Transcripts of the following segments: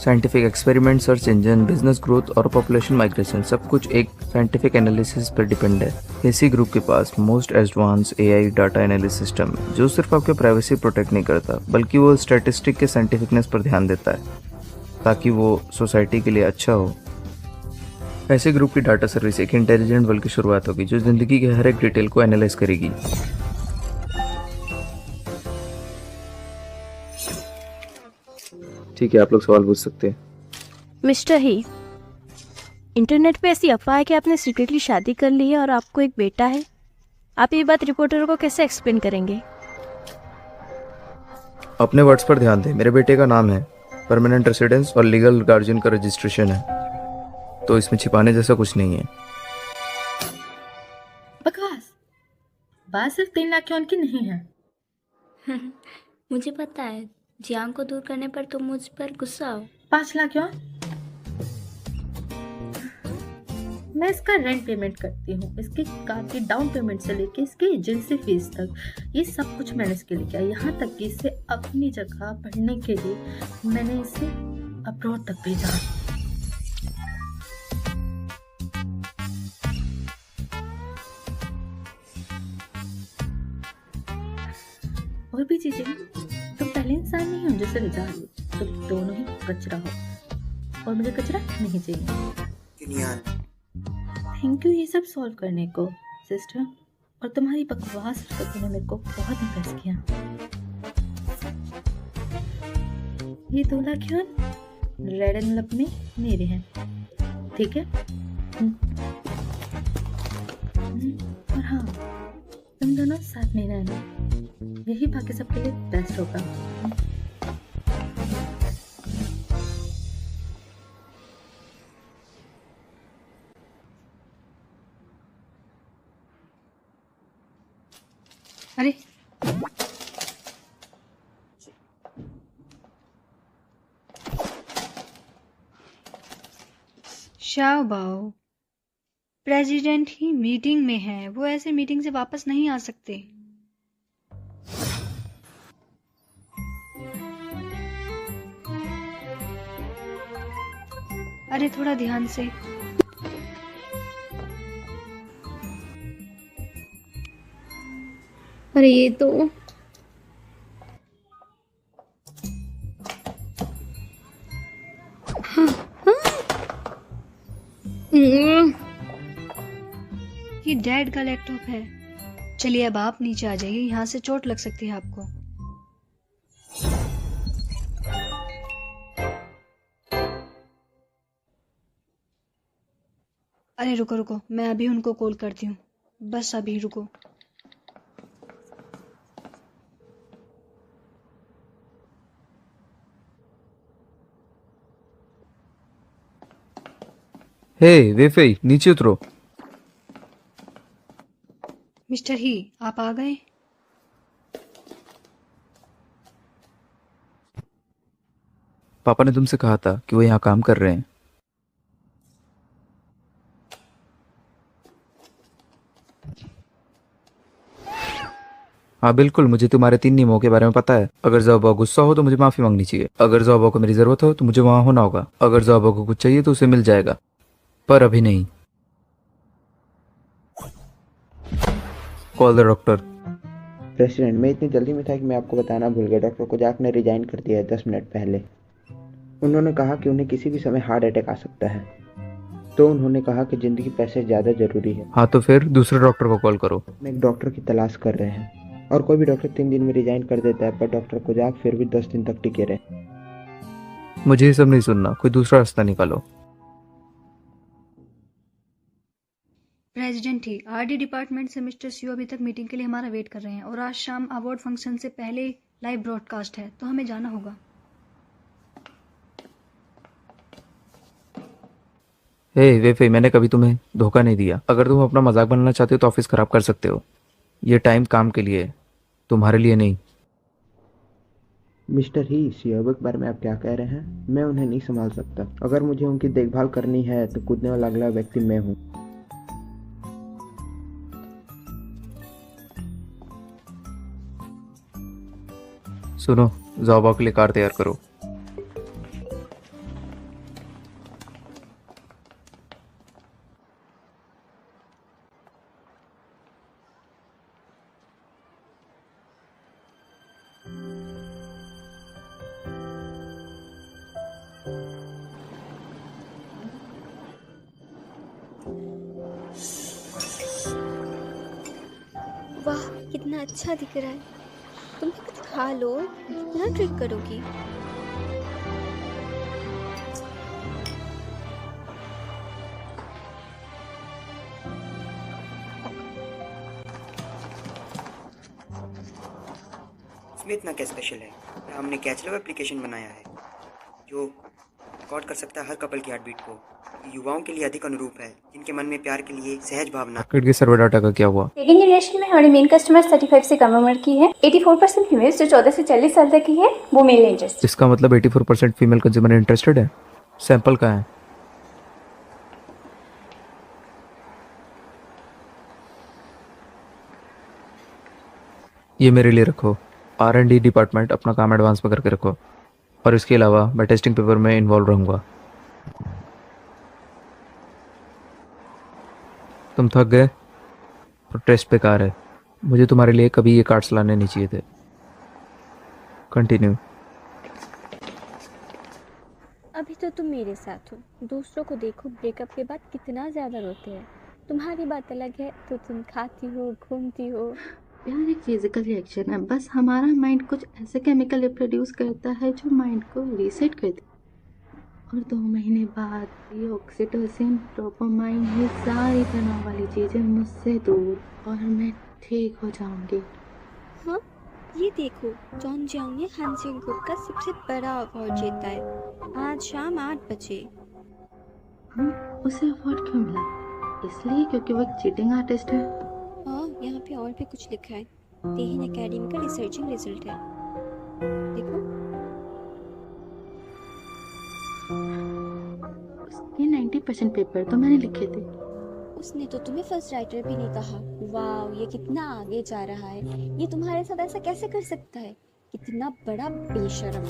Scientific experiment, search engine, business growth और population migration सब कुछ एक साइंटिफिक एनालिसिस पर डिपेंड है। इसी ग्रुप के पास most advance AI data analysis system है जो सिर्फ आपके प्राइवेसी प्रोटेक्ट नहीं करता बल्कि वो स्टैटिस्टिक के साइंटिफिकनेस पर ध्यान देता है ताकि वो सोसाइटी के लिए अच्छा हो। ऐसे ग्रुप की डाटा सर्विस एक इंटेलिजेंट वर्ल्ड की शुरुआत होगी जो जिंदगी के हर एक डिटेल को एनालाइज करेगी। ठीक है, आप लोग सवाल पूछ सकते हैं। मिस्टर ही, इंटरनेट पे ऐसी अफवाह है कि आपने सीक्रेटली शादी कर ली है और आपको एक बेटा है। आप ये बात रिपोर्टर को कैसे एक्सप्लेन करेंगे? अपने वर्ड्स पर ध्यान दें। मेरे बेटे का नाम है, परमानेंट रेसिडेंस और लीगल गार्जियन का रजिस्ट्रेशन है, तो इसमें छिपाने जैसा कुछ नहीं है। बकवास। बात सिर्फ 3 लाख की उनकी नहीं है। मुझे पता है, जियांग को दूर करने पर तुम मुझ पर गुस्सा हो। 5 लाख क्यों? मैं इसका रेंट पेमेंट करती हूँ, इसकी कार की डाउन पेमेंट से लेके इसकी एजेंसी फीस तक, ये सब कुछ मैंने इसके लिए किया। यहाँ तक कि इसे अपनी जगह पढ़ने के लिए मैंने इसे अब्रॉड तक भेजा। और भी चीजें, तुम पहले इंसान नहीं हो जिसे रिजा लो, तुम दोनों ही कचरा हो और मुझे कचरा नहीं चाहिए। थैंक यू ये सब सॉल्व करने को सिस्टर, और तुम्हारी बकवास हरकतों ने मेरे को बहुत इम्प्रेस किया। ये 2 लाख रेड एनवलप में मेरे हैं, ठीक है? और हाँ, तुम दोनों साथ में रहना, यही बाकी सबके लिए बेस्ट होगा। अरे शाओ बाओ, प्रेसिडेंट ही मीटिंग में है, वो ऐसे मीटिंग से वापस नहीं आ सकते। अरे थोड़ा ध्यान से। अरे ये तो ये डैड का लैपटॉप है। चलिए अब आप नीचे आ जाइए, यहाँ से चोट लग सकती है आपको। अरे रुको रुको, मैं अभी उनको कॉल करती हूँ, बस अभी रुको। हे वेफे, नीचे उतरो। मिस्टर ही, आप आ गए? पापा ने तुमसे कहा था कि वो यहाँ काम कर रहे हैं। हाँ बिल्कुल, मुझे तुम्हारे 3 नियमों के बारे में पता है। अगर ज़ोबा गुस्सा हो तो मुझे माफ़ी मांगनी चाहिए, अगर ज़ोबा को मेरी ज़रूरत हो तो मुझे वहाँ होना होगा, अगर ज़ोबा को कुछ चाहिए तो उसे मिल जाएगा, पर अभी नहीं। Call the doctor. प्रेसिडेंट, मैं इतनी जल्दी में था कि मैं आपको बताना भूल गया। डॉक्टर कोजाक ने रिजाइन कर दिया है 10 मिनट पहले। उन्होंने कहा कि उन्हें किसी भी समय हार्ट अटैक आ सकता है, तो उन्होंने कहा कि ज़िंदगी पैसे ज़्यादा ज़रूरी है। हाँ तो फिर दूसरे डॉक्टर को कॉल करो। हम एक डॉक्टर की तलाश कर रहे हैं, और कोई भी डॉक्टर 3 दिन में रिजाइन कर देता है, पर डॉक्टर कोजाक फिर भी 10 दिन तक टिके रहे। मुझे ये सब नहीं सुनना, कोई दूसरा रास्ता निकालो। प्रेसिडेंट ही, आरडी डिपार्टमेंट से मिस्टर सियो अभी तक मीटिंग के लिए हमारा वेट कर रहे हैं, और आज शाम अवार्ड फंक्शन से पहले लाइव ब्रॉडकास्ट है, तो हमें जाना होगा। हे वेफे, मैंने कभी तुम्हें धोखा नहीं दिया। अगर तुम अपना मजाक बनाना चाहते हो तो ऑफिस खराब कर सकते हो। ये टाइम काम के लिए है, तुम्हारे लिए नहीं। मिस्टर ही, सियोबो के बारे में आप क्या कह रहे हैं? मैं उन्हें नहीं संभाल सकता। अगर मुझे उनकी देखभाल करनी है तो कूदने वाला अगला व्यक्ति मैं हूँ। सुनो, ज़ोबा के लिए कार तैयार करो। कितना अच्छा दिख रहा है। तुम भी कुछ खा लो, कितना ट्रिक करोगी। इसमें इतना क्या स्पेशल है? हमने कैच लव एप्लीकेशन बनाया है जो रिकॉर्ड कर सकता है हर कपल की हार्ट बीट को। युवाओं के लिए अधिक अनुरूप है जिनके मन में प्यार के लिए सहज भावना। मार्केट के सर्वे डाटा का क्या हुआ? सेकंड जनरेशन में हमारे मेन कस्टमर 35 से कम उम्र की है। 84% फीमेल्स जो 14 से 40 साल तक की है वो मेल इंटरेस्ट। इसका मतलब 84% फीमेल कंज्यूमर इंटरेस्टेड है। सैंपल कहाँ है? ये मेरे लिए रखो। R&D डिपार्टमेंट अपना काम एडवांस में करके रखो, और इसके अलावा मैं टेस्टिंग पेपर में इन्वॉल्व रहूँगा। तुम थक गए? और टेस्ट बेकार है। मुझे तुम्हारे लिए कभी ये कार्ड्स लाने नहीं चाहिए थे। कंटिन्यू। अभी तो तुम मेरे साथ हो, दूसरों को देखो ब्रेकअप के बाद कितना ज़्यादा रोते हैं। तुम्हारी बात अलग है, तो तुम खाती हो, घूमती हो। प्यार एक फिजिकल रिएक्शन है, बस हमारा माइंड कुछ ऐसे केमिकल प्रोड्यूस करता है जो माइंड को रीसेट कर दे, और 2 महीने बाद ये ऑक्सीटोसिन, डोपामाइन, ये सारी तनाव वाली चीज़ें मुझसे दूर, और मैं ठीक हो जाऊंगी। हाँ, ये देखो, जॉन जियांग ने हानसिंग ग्रुप का सबसे बड़ा अवार्ड जीता है आज शाम 8 बजे। उसे अवार्ड क्यों मिला? इसलिए क्योंकि वो एक चीटिंग आर्टिस्ट है। हाँ, यहाँ पे और भी कुछ लिखा है। तेहिन एकेडमी का रिसर्चिंग रिजल्ट है, देखो। उसके 90% पेपर तो मैंने लिखे थे। उसने तो तुम्हें फर्स्ट राइटर भी नहीं कहा। वाह, ये कितना आगे जा रहा है। ये तुम्हारे साथ ऐसा कैसे कर सकता है? कितना बड़ा बेशर्म।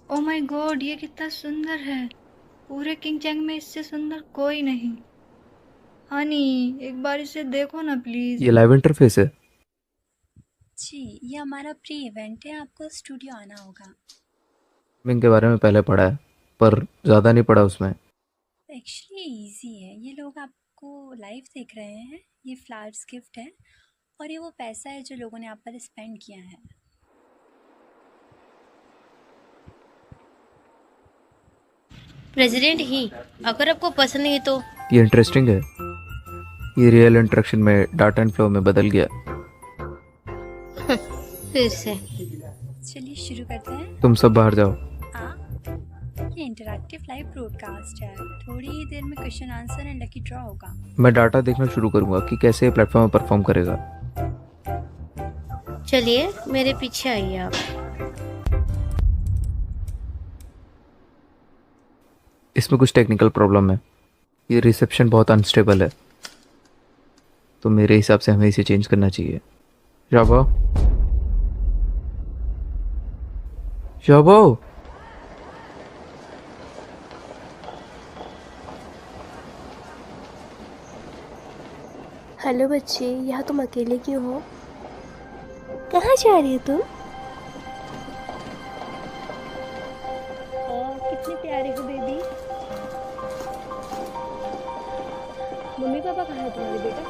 ओ माय गॉड, ये कितना सुंदर है। पूरे किंगचैंग में इससे सुंदर कोई नहीं। हनी, एक बार इसे देखो ना प्लीज। ये लाइव इंटरफेस है। जी, ये हमारा प्री इवेंट है, आपको स्टूडियो आना होगा। गेमिंग के बारे में पहले पढ़ा है, पर ज़्यादा नहीं पढ़ा उसमें। एक्चुअली इजी है, ये लोग आपको लाइव देख रहे हैं। ये फ्लावर्स गिफ्ट है, और ये वो पैसा है जो लोगों ने आप पर स्पेंड किया है। प्रेसिडेंट ही, अगर आपको पसंद नहीं तो। ये इंटरेस्टिंग है। ये रियल इंटरेक्शन में डाटा एंड फ्लो में बदल गया। फिर से चलिए शुरू करते हैं। तुम सब बाहर जाओ। ये इंटरैक्टिव लाइव ब्रॉडकास्ट है। थोड़ी ही देर में question answer and lucky draw होगा। मैं डाटा देखना शुरू करूंगा कि कैसे ये प्लेटफॉर्म परफॉर्म करेगा। चलिए मेरे पीछे आइए आप। इसमें कुछ टेक्निकल प्रॉब्लम है। ये रिसेप्शन बहुत अनस्टेबल है, तो मेरे हिसाब से हमें इसे चेंज करना चाहिए। शाबो, शाबो। हेलो बच्चे, यहाँ तुम अकेले क्यों हो? कहाँ जा रही हो तुम? कितने प्यारे हो बेबी। मम्मी पापा कहाँ है तुम्हारे बेटा?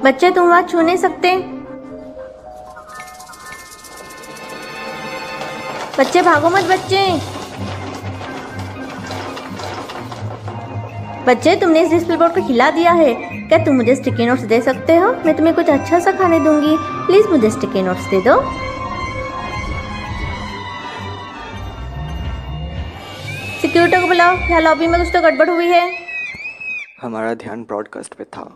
बच्चे, तुम वहाँ छू नहीं सकते। बच्चे भागो मत। बच्चे, तुमने इस डिस्प्ले बोर्ड को हिला दिया है। क्या तुम मुझे स्टिकी नोट्स दे सकते हो? मैं तुम्हें कुछ अच्छा सा खाने दूंगी। प्लीज मुझे स्टिकी नोट्स दे दो। सिक्योरिटी को बुलाओ, यहाँ लॉबी में कुछ तो गड़बड़ हुई है। हमारा ध्यान ब्रॉडकास्ट पे था।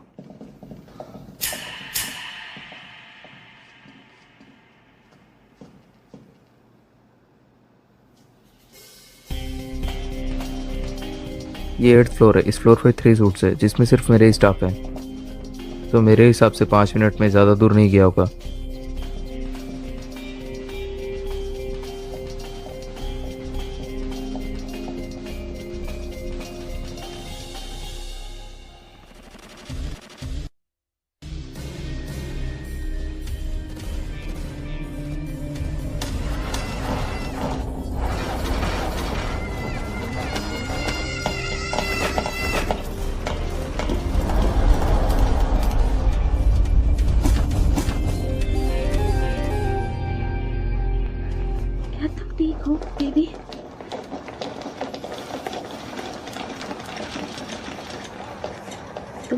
ये 8th फ्लोर है। इस फ्लोर पे 3 सूट्स है, जिसमें सिर्फ मेरे ही स्टाफ हैं। तो मेरे हिसाब से 5 मिनट में ज़्यादा दूर नहीं गया होगा।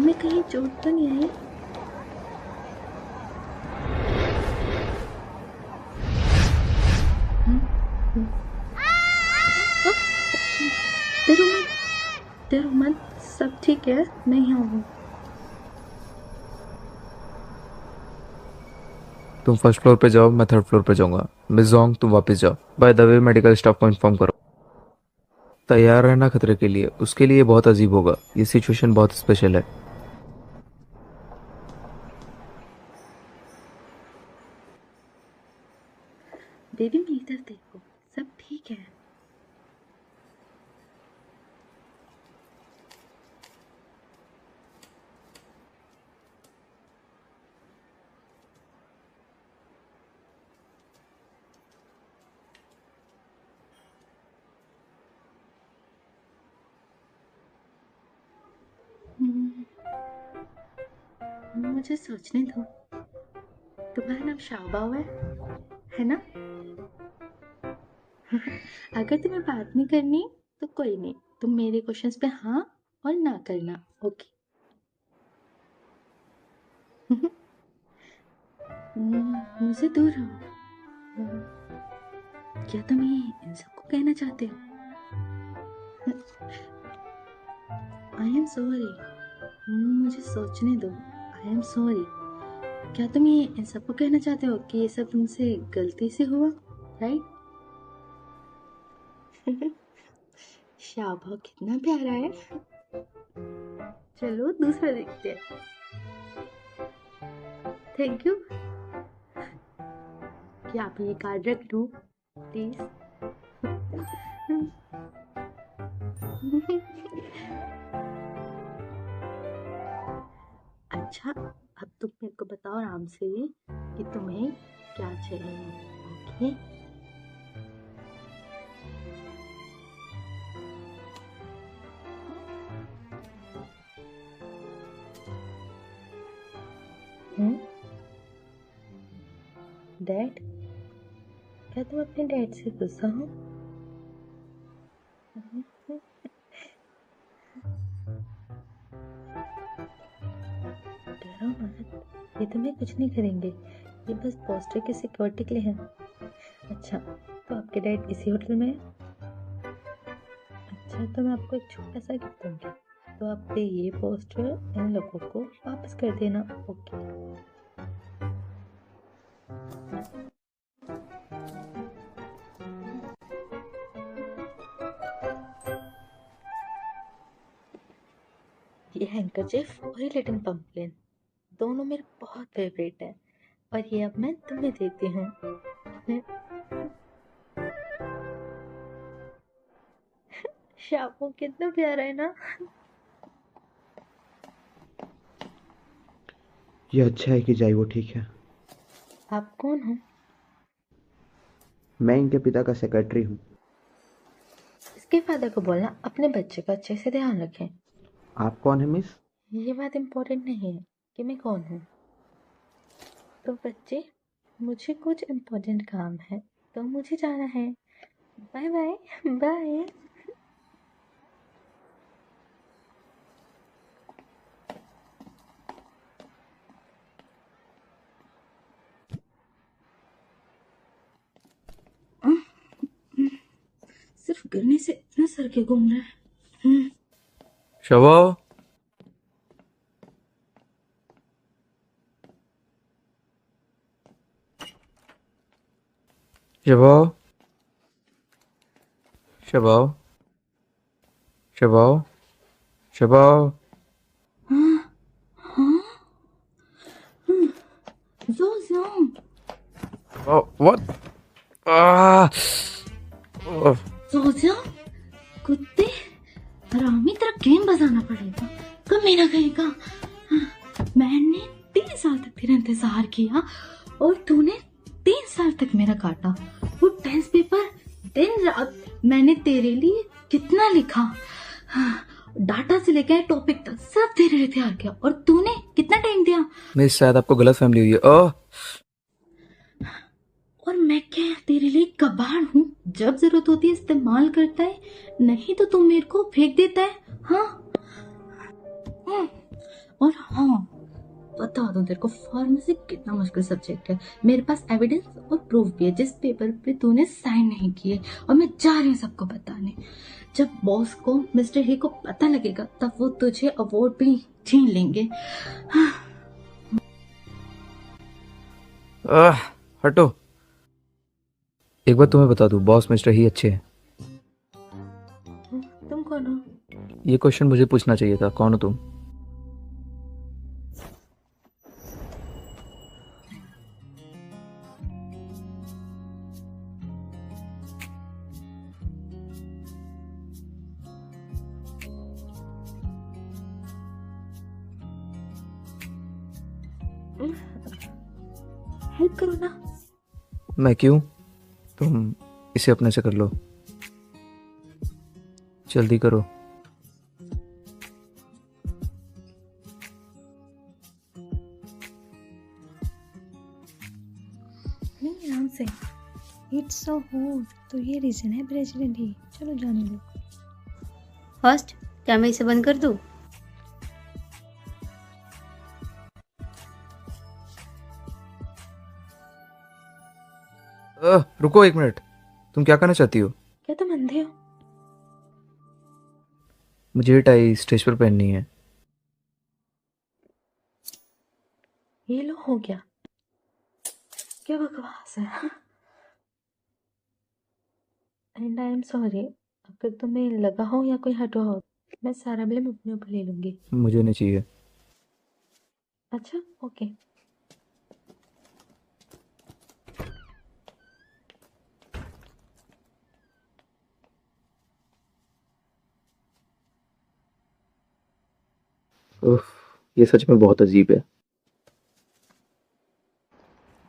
में कहीं चोट तो नहीं आई? डरो मत, सब ठीक है, मैं यहाँ हूँ। तुम फर्स्ट फ्लोर पे जाओ, मैं थर्ड फ्लोर पे जाऊंगा। मिस जोंग तुम वापस जाओ। By the way medical staff को इन्फॉर्म करो। तैयार रहना खतरे के लिए, उसके लिए बहुत अजीब होगा। ये सिचुएशन बहुत स्पेशल है। बेबी मेरी तरफ देखो, सब ठीक है। मुझे सोचने दो। तुम्हारा नाम शाबाव है ना? अगर तुम्हें बात नहीं करनी तो कोई नहीं, तुम मेरे क्वेश्चंस पे हाँ और ना करना, ओके? मुझसे दूर रहो। क्या तुम ये इन सबको कहना चाहते हो? आई एम सॉरी, मुझे सोचने दो। I am sorry. क्या तुम ये इन सबको कहना चाहते हो कि ये सब तुमसे गलती से हुआ, राइट? शाबाश, कितना प्यारा है। चलो दूसरा देखते हैं। Thank you. क्या आप ये कार्ड रख लूं प्लीज? अच्छा, अब तुम मेरे को बताओ आराम से कि तुम्हें क्या चाहिए, ओके? डैड? क्या तुम अपने डैड से गुस्सा हो? डरो मत, ये तुम्हें कुछ नहीं करेंगे। ये बस पोस्टर की सिक्योरिटी के लिए है। अच्छा, तो आपके डैड इसी होटल में है? अच्छा, तो मैं आपको एक छोटा सा गिफ्ट दूंगी, तो आप ये पोस्टर इन लोगों को वापस कर देना, ओके? ये हैंकरचिफ और ये लिटिल पंपकिन दोनों मेरे बहुत फेवरेट हैं, और ये अब मैं तुम्हें देती हूँ। शाबू कितना प्यारा है ना? ये अच्छा है कि जाइवो ठीक है। आप कौन हो? मैं इनके पिता का सेक्रेटरी हूँ। इसके फादर को बोलना अपने बच्चे का अच्छे से ध्यान रखें। आप कौन है मिस? ये बात इम्पोर्टेंट नहीं है कि मैं कौन हूँ। तो बच्चे, मुझे कुछ इम्पोर्टेंट काम है, तो मुझे जाना है। Bye bye bye. सिर्फ गिरने से इतना सर के घूम रहा है। शबाव, शबाव, शबाव, शबाव, शबाव। What? कुत्ते, हरामी, तेरा गेम बजाना पड़ेगा। कमीना कहेगा। मैंने 3 साल तक तेरा इंतजार किया और तूने 3 साल तक मेरा काटा। वो टेंस पेपर दिन रात मैंने तेरे लिए कितना लिखा, डाटा से लेकर टॉपिक तक सब तेरे लिए तैयार किया, और तूने कितना टाइम दिया? मैं शायद आपको गलत फैमिली हुई है। और मैं क्या तेरे लिए कबाड़ हूँ? जब जरूरत होती है इस्तेमाल करता है, नहीं तो तू मेरे को फेंक देता है। हाँ, और हाँ, बता दो तेरे को, फार्मेसी कितना मुश्किल सब्जेक्ट है। मेरे पास एविडेंस और प्रूफ भी है जिस पेपर पे तूने साइन नहीं किए, और मैं जा रही हूँ सबको बताने। जब बॉस को, मिस्टर ही को पता लगेगा तब वो तुझे अवार्ड भी छीन लेंगे। हटो। एक बार तुम्हें बता दूं, बॉस मिस्टर ही अच्छे हैं। तुम कौन हो? ये क्वेश्चन मुझे पूछना चाहिए था, कौन हो तुम? हेल्प करो ना। मैं क्यों? तुम इसे अपने से कर लो, जल्दी करो। नहीं, आराम से। इट्स सो हॉट, तो ये रीजन है प्रेसिडेंट ही। चलो जाने दो। फर्स्ट, क्या मैं इसे बंद कर दूं? रुको एक मिनट, तुम क्या करना चाहती हो? क्या तुम अंधे हो? मुझे ये टाई स्टेज पर पहननी है। ये लो, हो गया। क्या बकवास है। एंड आई एम सॉरी, अगर तुम्हें लगा हो या कोई हटवा हो, मैं सारा ब्लेम अपने ऊपर ले लूंगी। मुझे नहीं चाहिए। अच्छा, ओके। उफ, ये सच में बहुत अजीब है।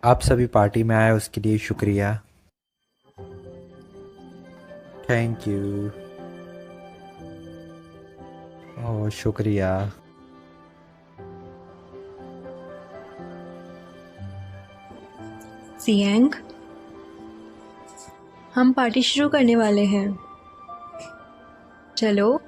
आप सभी पार्टी में आए उसके लिए शुक्रिया। Thank you. ओह शुक्रिया। सियांग, हम पार्टी शुरू करने वाले हैं। चलो।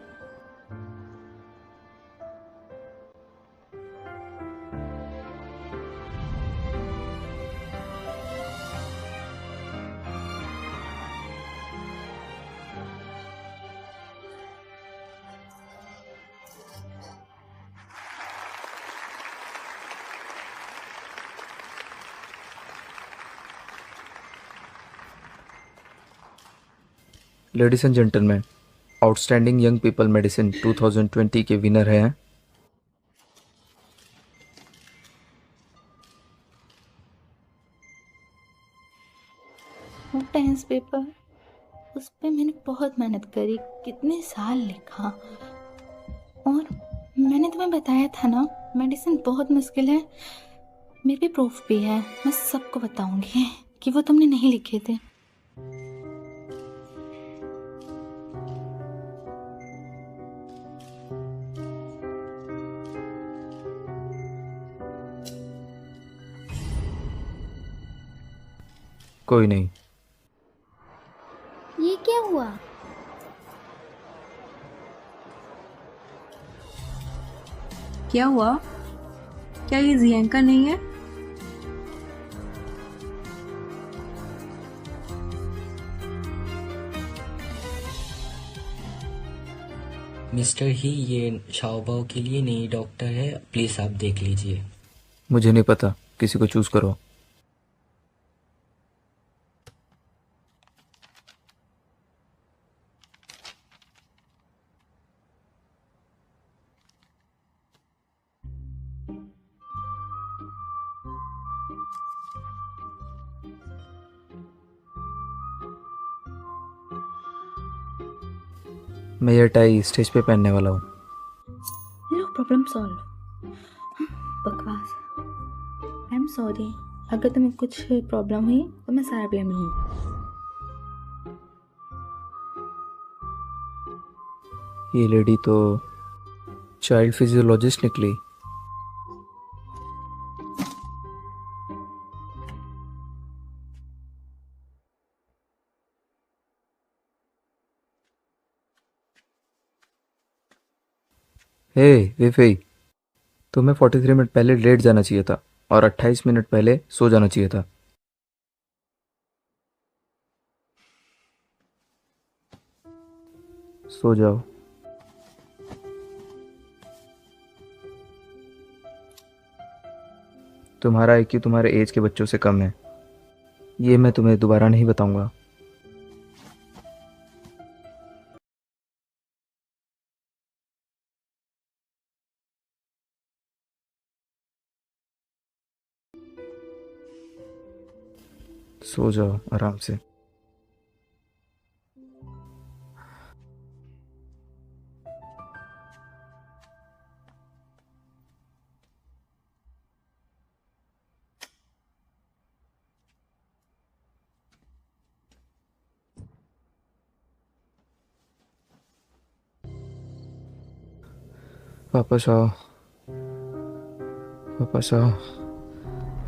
Ladies and gentleman, outstanding young people medicine 2020 के विनर हैं वो टेंस पेपर, उस पे मैंने बहुत मेहनत करी, कितने साल लिखा। और मैंने तुम्हें बताया था ना, मेडिसिन बहुत मुश्किल है। मेरे भी प्रूफ भी है, मैं सबको बताऊंगी कि वो तुमने नहीं लिखे थे। कोई नहीं। ये क्या हुआ? क्या हुआ? क्या ये जियांग का नहीं है? मिस्टर ही, ये शाओबाओ के लिए नई डॉक्टर है, प्लीज़ आप देख लीजिए। मुझे नहीं पता, किसी को चूज करो। मैं ये टाई स्टेज पे पहनने वाला हूँ। लो, प्रॉब्लम सॉल्व। बकवास। आई एम सॉरी, अगर तुम्हें कुछ प्रॉब्लम हुई तो मैं सारा ब्लेम लूँगी। ये लेडी तो चाइल्ड फिजियोलॉजिस्ट निकली। हे वेफे, तुम्हें 43 मिनट पहले लेट जाना चाहिए था और 28 मिनट पहले सो जाना चाहिए था। सो जाओ। तुम्हारा IQ तुम्हारे एज के बच्चों से कम है। ये मैं तुम्हें दोबारा नहीं बताऊंगा। सो जाओ आराम से। वापस आओ, वापस आओ,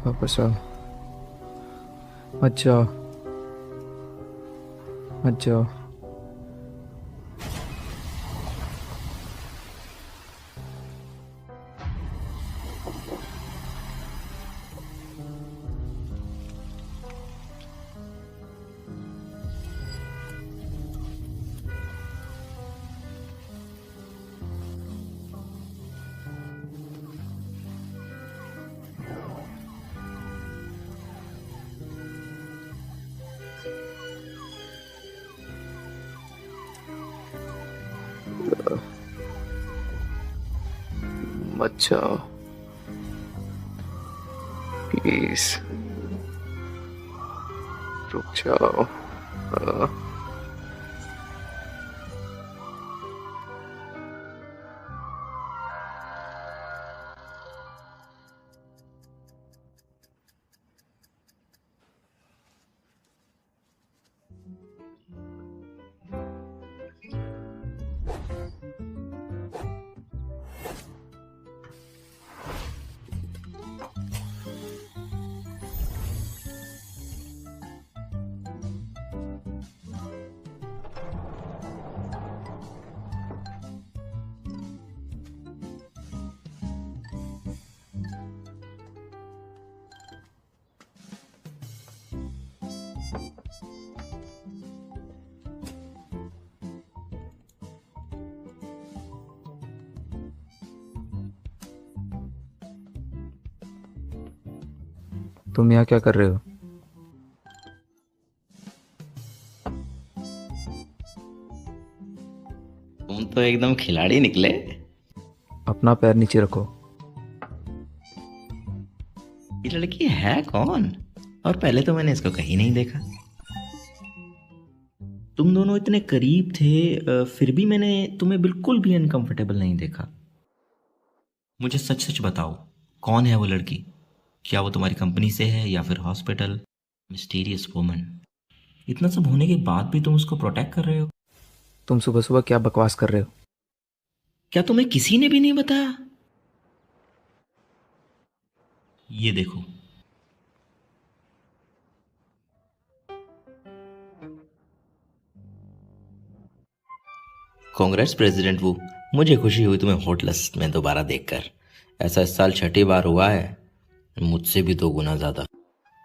वापस आओ। मत जाओ, मत जाओ। मत जाओ प्लीज, रुक जाओ। तुम यहाँ क्या कर रहे हो? तुम तो एकदम खिलाड़ी निकले। अपना पैर नीचे रखो। ये लड़की है कौन? और पहले तो मैंने इसको कहीं नहीं देखा। तुम दोनों इतने करीब थे, फिर भी मैंने तुम्हें बिल्कुल भी अनकंफर्टेबल नहीं देखा। मुझे सच सच बताओ, कौन है वो लड़की? क्या वो तुम्हारी कंपनी से है या फिर हॉस्पिटल? Mysterious woman. इतना सब होने के बाद भी तुम उसको प्रोटेक्ट कर रहे हो? तुम सुबह सुबह क्या बकवास कर रहे हो? क्या तुम्हें किसी ने भी नहीं बताया? ये देखो। कांग्रेस प्रेसिडेंट वू, मुझे खुशी हुई तुम्हें हॉट लिस्ट में दोबारा देखकर। ऐसा इस साल 6ठी बार हुआ है, मुझसे भी 2 गुना ज़्यादा।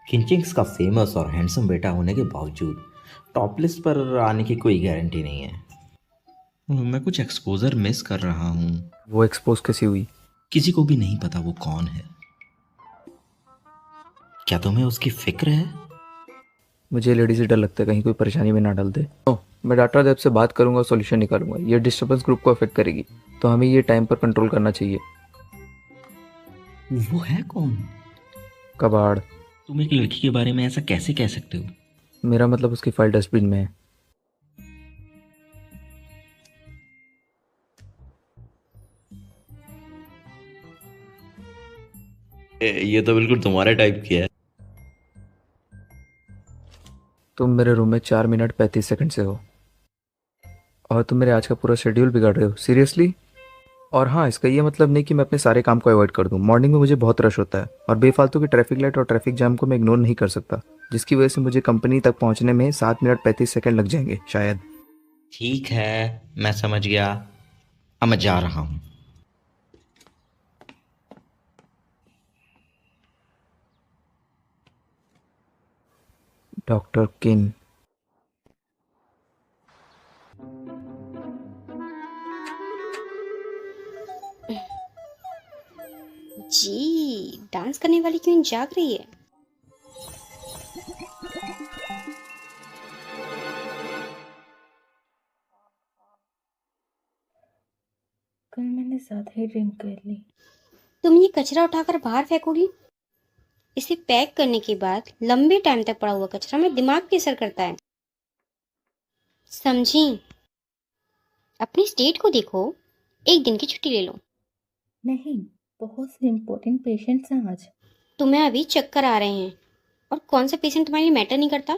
किंचिंग्स का फेमस और हैंडसम बेटा होने के बावजूद टॉप लिस्ट पर आने की कोई गारंटी नहीं है। मैं कुछ एक्सपोजर मिस कर रहा हूँ। वो एक्सपोज कैसी हुई? किसी को भी नहीं पता वो कौन है। क्या तुम्हें उसकी फिक्र है? मुझे लेडी से डर लगता है कहीं कोई परेशानी में ना डाल दे। मैं डॉक्टर देव से बात करूंगा, सॉल्यूशन निकालूंगा। ये डिस्टर्बेंस ग्रुप को अफेक्ट करेगी, तो हमें ये टाइम पर कंट्रोल करना चाहिए। वो है कौन? कबाड़। तुम एक लड़की के बारे में ऐसा कैसे कह सकते हो? मेरा मतलब उसकी फाइल डस्टबिन में है। ये तो बिल्कुल तुम्हारे टाइप की है। तुम मेरे रूम में 4 मिनट 35 सेकंड से हो और तुम मेरे आज का पूरा शेड्यूल बिगाड़ रहे हो। सीरियसली? और हाँ, इसका ये मतलब नहीं कि मैं अपने सारे काम को अवॉइड कर दूं। मॉर्निंग में मुझे बहुत रश होता है और बेफालतू की ट्रैफिक लाइट और ट्रैफिक जाम को मैं इग्नोर नहीं कर सकता, जिसकी वजह से मुझे कंपनी तक पहुंचने में 7 मिनट 35 सेकंड लग जाएंगे शायद। ठीक है, मैं समझ गया। अब मैं जा रहा हूँ। डॉक्टर किन। जी, डांस करने वाली क्वीन जाग रही है। कल मैंने ज़्यादा ही ड्रिंक कर ली। तुम ये कचरा उठाकर बाहर फेंकोगी? इसे पैक करने के बाद लंबे टाइम तक पड़ा हुआ कचरा मेरे दिमाग पे असर करता है, समझी? अपनी स्टेट को देखो, एक दिन की छुट्टी ले लो। नहीं, बहुत से इम्पोर्टेंट पेशेंट्स हैं आज। तुम्हें अभी चक्कर आ रहे हैं और कौन सा पेशेंट तुम्हारे लिए मैटर नहीं करता।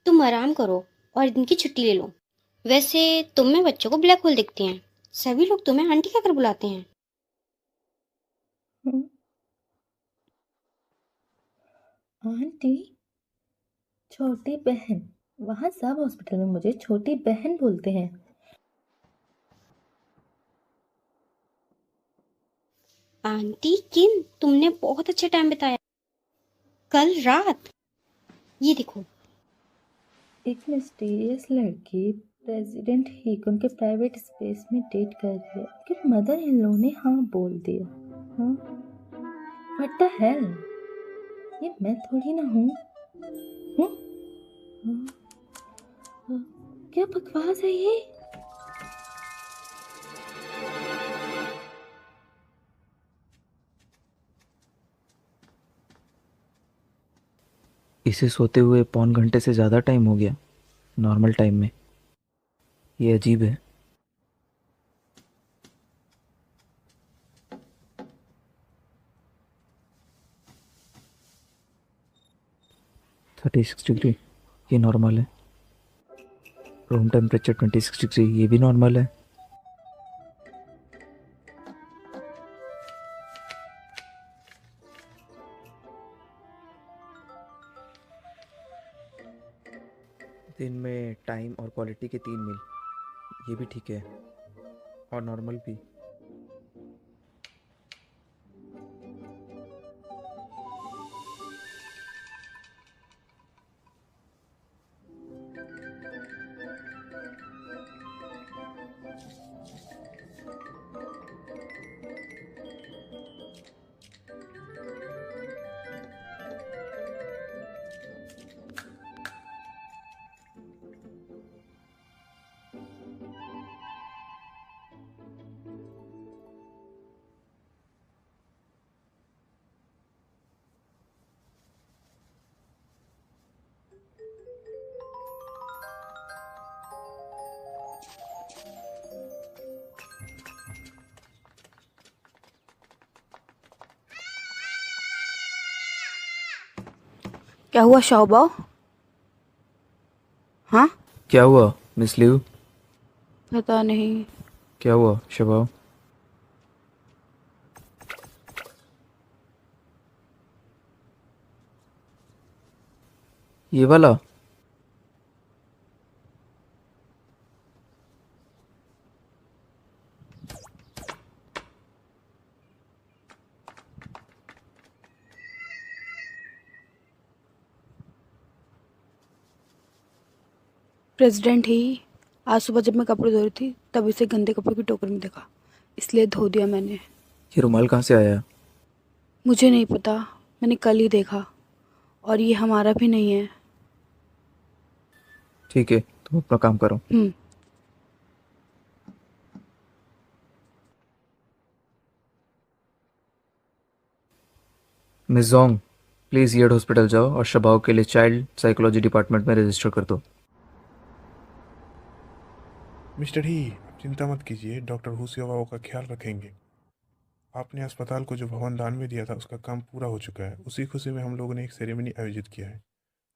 तुम आराम करो और एक दिन की छुट्टी ले लो। वैसे तुम में बच्चों को ब्लैक होल दिखती हैं, सभी लोग तुम्हें आंटी कहकर बुलाते हैं। आंटी? छोटी बहन? वहाँ सब हॉस्पिटल में मुझे छोटी बहन बोलते हैं। आंटी किन, तुमने बहुत अच्छा टाइम बिताया कल रात। ये देखो, एक मिस्टीरियस लड़की प्रेसिडेंट हीकन के प्राइवेट स्पेस में डेट कर रही है कि मदर इन लॉ ने हाँ बोल दिया। हाँ, व्हाट द हेल, ये मैं थोड़ी ना हूँ। क्या बकवास है ये? इसे सोते हुए 1.25 घंटे से ज़्यादा टाइम हो गया नॉर्मल टाइम में। ये अजीब है। $36 ये नॉर्मल है। रूम टेम्परेचर 26 डिग्री, ये भी नॉर्मल है। दिन में टाइम और क्वालिटी के 3 मील, ये भी ठीक है, और नॉर्मल भी। क्या हुआ शाओबाओ? हाँ, क्या हुआ मिस लिव? पता नहीं। क्या हुआ शबाओ? ये वाला? प्रेसिडेंट ही आज सुबह जब मैं कपड़े धो रही थी तब इसे गंदे कपड़ों की टोकरी में देखा, इसलिए धो दिया मैंने। ये रुमाल कहाँ से आया? मुझे नहीं पता, मैंने कल ही देखा, और ये हमारा भी नहीं है। ठीक है, तुम अपना काम करो। मिस जोंग, प्लीज़ येड हॉस्पिटल जाओ और शबाओ के लिए चाइल्ड साइकोलॉजी डिपार्टमेंट में रजिस्टर कर दो। मिस्टर ही, आप चिंता मत कीजिए, डॉक्टर हुसियावाओ का ख्याल रखेंगे। आपने अस्पताल को जो भवन दान में दिया था उसका काम पूरा हो चुका है। उसी खुशी में हम लोगों ने एक सेरेमनी आयोजित किया है।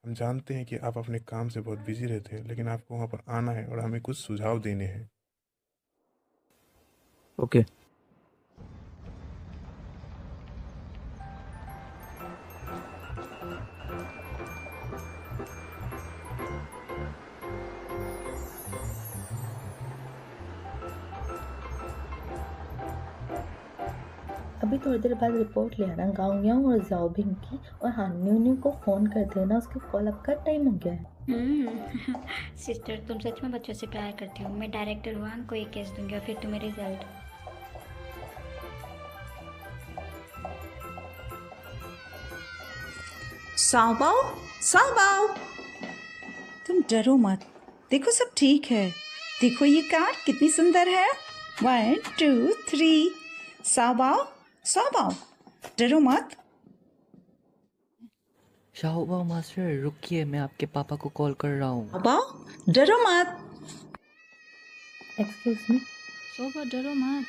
हम जानते हैं कि आप अपने काम से बहुत बिजी रहते हैं, लेकिन आपको वहाँ पर आना है और हमें कुछ सुझाव देने हैं। ओके। अभी थोड़ी देर बाद रिपोर्ट ले आना गाँव याओ और जाओबिंग की, और हाँ न्यू को फ़ोन कर देना, उसके कॉल अप का टाइम हो गया है। सिस्टर तुम सच में बच्चों से प्यार करती हो। मैं डायरेक्टर हुआंग को एक केस दूंगी और फिर तुम्हें रिजल्ट। साओबाओ, साओबाओ, तुम डरो मत, देखो सब ठीक है। देखो ये कार कितनी सुंदर है। 1 2 3। साओबाओ, साओबाओ, डरो मत। शाओबाओ मास्टर रुकिए, मैं आपके पापा को कॉल कर रहा हूँ। साओबाओ, डरो मत। Excuse me. शोभा डरो मत।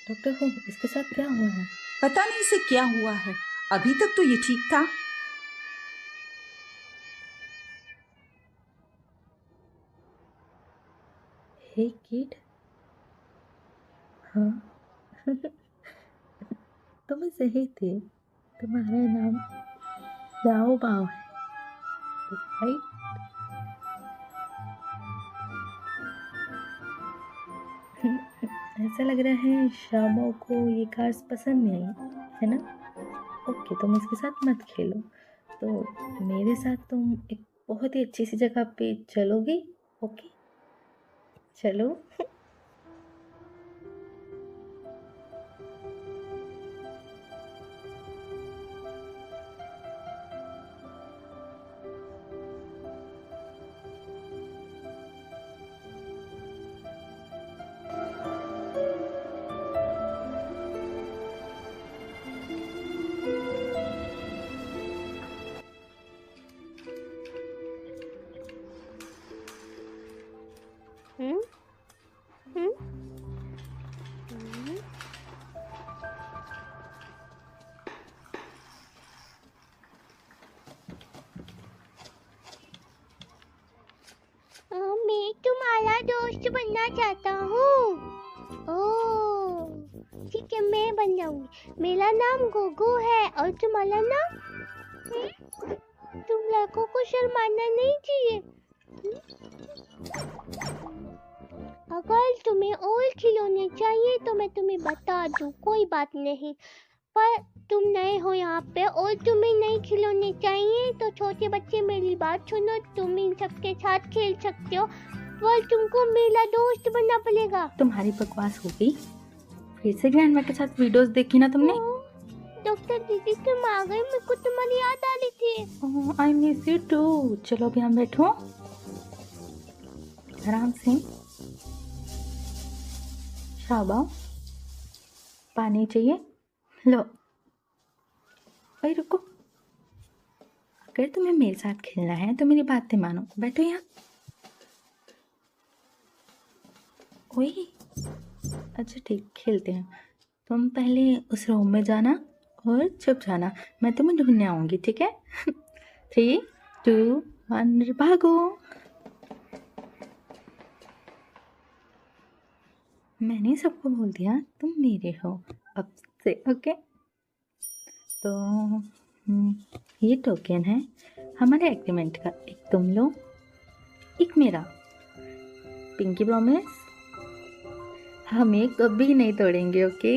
डॉक्टर हो, इसके साथ क्या हुआ है? पता नहीं इसे क्या हुआ है, अभी तक तो ये ठीक था। हे किड। हाँ तुम सही थे, तुम्हारा नाम शाओबाओ है, राइट? ऐसा लग रहा है शाओबाओ को ये कार्स पसंद नहीं आई, है ना? ओके, तुम इसके साथ मत खेलो, तो मेरे साथ तुम एक बहुत ही अच्छी सी जगह पे चलोगी। ओके चलो। मैं तुम्हारा दोस्त बनना चाहता हूँ। ओह ठीक है, मैं बन जाऊंगी। मेरा नाम गोगो है और तुम्हारा नाम? तुम लड़कों को शर्माना नहीं चाहिए। अगर तुम्हें और खिलौने चाहिए तो मैं तुम्हें बता दूं, कोई बात नहीं, पर तुम नए हो यहाँ पे और तुम्हें नए खिलौने चाहिए तो छोटे बच्चे मेरी बात सुनो, तुम इन सबके साथ खेल सकते हो, पर तुमको मेरा दोस्त बनना पड़ेगा। तुम्हारी बकवास हो गई, फिर से ग्रैंडमा के साथ वीडियोस देखी ना तुमने? डॉक्टर दीदी तुम आ गए, मेरे को तुम्हारी याद आ रही थी। I miss you too. चलो अभी हम बैठो आराम से। शाओबाओ, पानी चाहिए? लो। भाई रुको, अगर तुम्हें मेरे साथ खेलना है तो मेरी बातें मानो, बैठो यहाँ। ओए अच्छा ठीक, खेलते हैं। तुम पहले उस रूम में जाना और चुप जाना, मैं तुम्हें ढूंढने आऊंगी, ठीक है? 3 2 1 भागो। मैंने सबको बोल दिया तुम मेरे हो अब से, ओके? तो ये टोकन है हमारे एग्रीमेंट का, एक तुम लो, एक मेरा। पिंकी प्रॉमिस, हम ये कभी नहीं तोड़ेंगे, ओके?